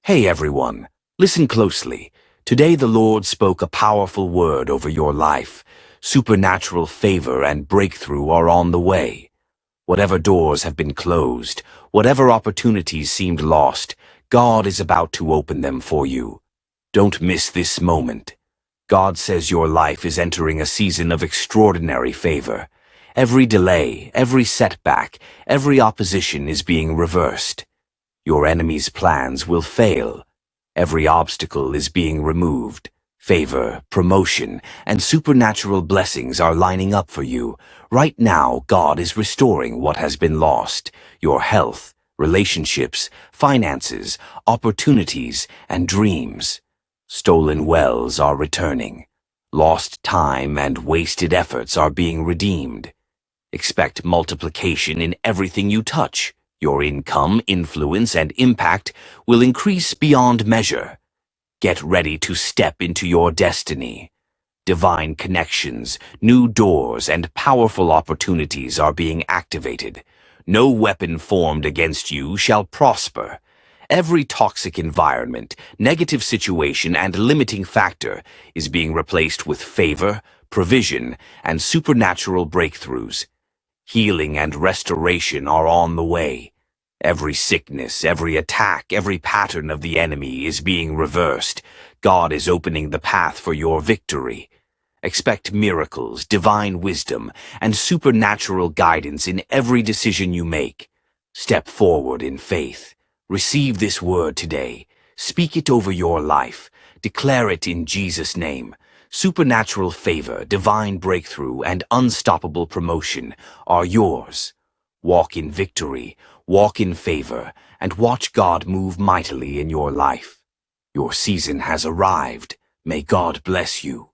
Hey everyone, listen closely. Today the Lord spoke a powerful word over your life. Supernatural favor and breakthrough are on the way. Whatever doors have been closed, whatever opportunities seemed lost, God is about to open them for you. Don't miss this moment. God says your life is entering a season of extraordinary favor. Every delay, every setback, every opposition is being reversed. Your enemy's plans will fail. Every obstacle is being removed. Favor, promotion, and supernatural blessings are lining up for you. Right now, God is restoring what has been lost. Your health, relationships, finances, opportunities, and dreams. Stolen wells are returning. Lost time and wasted efforts are being redeemed. Expect multiplication in everything you touch. Your income, influence, and impact will increase beyond measure. Get ready to step into your destiny. Divine connections, new doors, and powerful opportunities are being activated. No weapon formed against you shall prosper. Every toxic environment, negative situation, and limiting factor is being replaced with favor, provision, and supernatural breakthroughs. Healing and restoration are on the way. Every sickness, every attack, every pattern of the enemy is being reversed. God is opening the path for your victory. Expect miracles, divine wisdom, and supernatural guidance in every decision you make. Step forward in faith. Receive this word today. Speak it over your life. Declare it in Jesus' name. Supernatural favor, divine breakthrough, and unstoppable promotion are yours. Walk in victory, walk in favor, and watch God move mightily in your life. Your season has arrived. May God bless you.